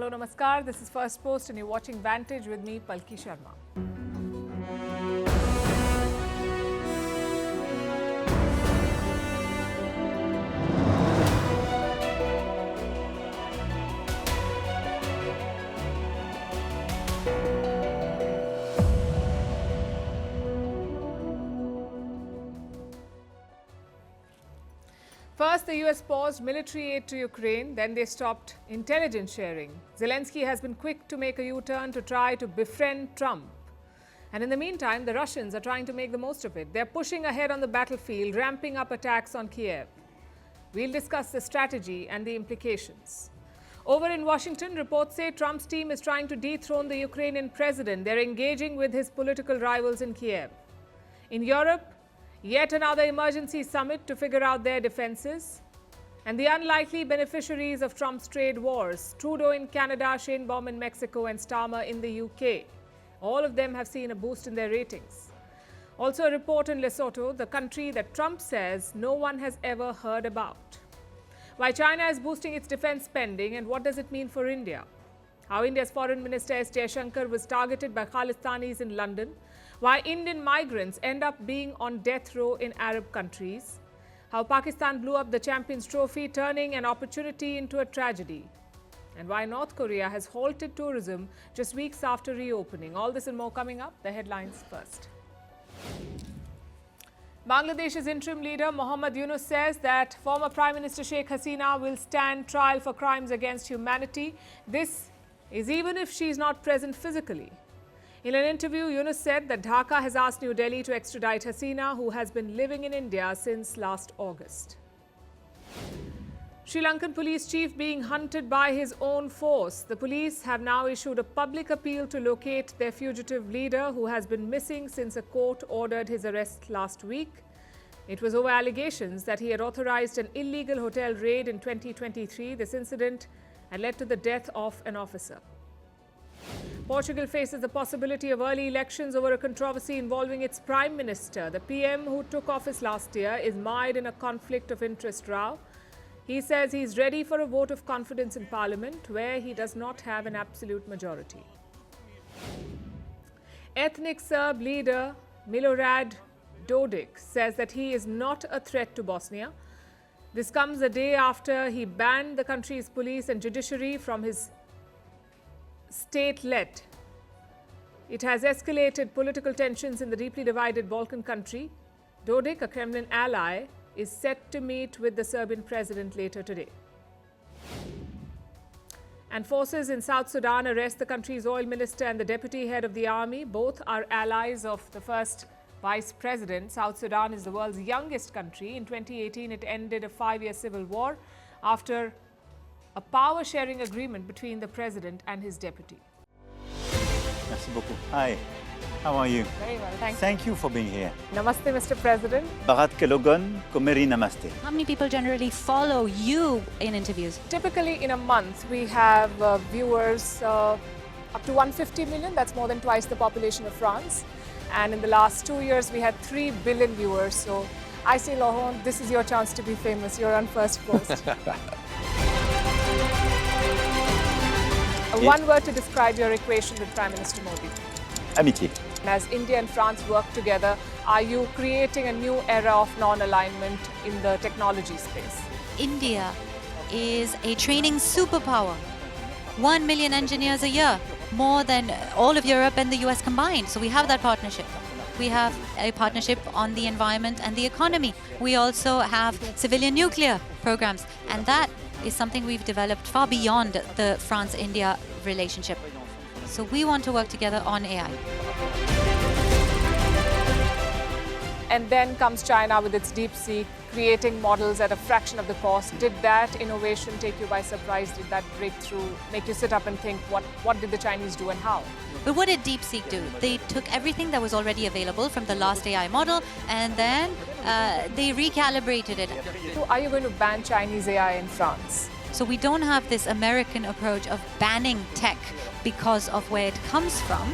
Hello, namaskar. This is Firstpost and you're watching Vantage with me, Palki Sharma. First, the US paused military aid to Ukraine, then they stopped intelligence sharing. Zelensky has been quick to make a U-turn to try to befriend Trump. And in the meantime, the Russians are trying to make the most of it. They're pushing ahead on the battlefield, ramping up attacks on Kiev. We'll discuss the strategy and the implications. Over in Washington, reports say Trump's team is trying to dethrone the Ukrainian president. They're engaging with his political rivals in Kiev. In Europe, yet another emergency summit to figure out their defenses. And the unlikely beneficiaries of Trump's trade wars, Trudeau in Canada, Sheinbaum in Mexico and Starmer in the UK. All of them have seen a boost in their ratings. Also a report in Lesotho, the country that Trump says no one has ever heard about. Why China is boosting its defense spending and what does it mean for India? How India's Foreign Minister S. Jaishankar was targeted by Khalistanis in London. Why Indian migrants end up being on death row in Arab countries. How Pakistan blew up the Champions Trophy, turning an opportunity into a tragedy. And why North Korea has halted tourism just weeks after reopening. All this and more coming up. The headlines first. Bangladesh's interim leader Muhammad Yunus says that former Prime Minister Sheikh Hasina will stand trial for crimes against humanity. This is even if she is not present physically. In an interview, Yunus said that Dhaka has asked New Delhi to extradite Hasina, who has been living in India since last August. Sri Lankan police chief being hunted by his own force. The police have now issued a public appeal to locate their fugitive leader, who has been missing since a court ordered his arrest last week. It was over allegations that he had authorized an illegal hotel raid in 2023. This incident had led to the death of an officer. Portugal faces the possibility of early elections over a controversy involving its Prime Minister. The PM, who took office last year, is mired in a conflict of interest row. He says he's ready for a vote of confidence in Parliament, where he does not have an absolute majority. Ethnic Serb leader Milorad Dodik says that he is not a threat to Bosnia. This comes a day after he banned the country's police and judiciary from his state-led. It has escalated political tensions in the deeply divided Balkan country. Dodik, a Kremlin ally, is set to meet with the Serbian president later today. And forces in South Sudan arrest the country's oil minister and the deputy head of the army. Both are allies of the first vice president. South Sudan is the world's youngest country. In 2018, it ended a 5-year civil war after a power-sharing agreement between the president and his deputy. Merci beaucoup. Hi, how are you? Very well, thank you. Thank you for being here. Namaste, Mr. President. Bharat Kelogan, Komeri Namaste. How many people generally follow you in interviews? Typically, in a month, we have viewers up to 150 million. That's more than twice the population of France. And in the last 2 years, we had 3 billion viewers. So I say, Laurent, this is your chance to be famous. You're on Firstpost. One word to describe your equation with Prime Minister Modi. Amitié. As India and France work together, are you creating a new era of non-alignment in the technology space? India is a training superpower. 1 million engineers a year, more than all of Europe and the US combined. So we have that partnership. We have a partnership on the environment and the economy. We also have civilian nuclear programs, and that is something we've developed far beyond the France-India relationship. So we want to work together on AI. And then comes China with its DeepSeek, creating models at a fraction of the cost. Did that innovation take you by surprise? Did that breakthrough make you sit up and think, what did the Chinese do and how? But what did DeepSeek do? They took everything that was already available from the last AI model, and then they recalibrated it. So are you going to ban Chinese AI in France? So we don't have this American approach of banning tech because of where it comes from.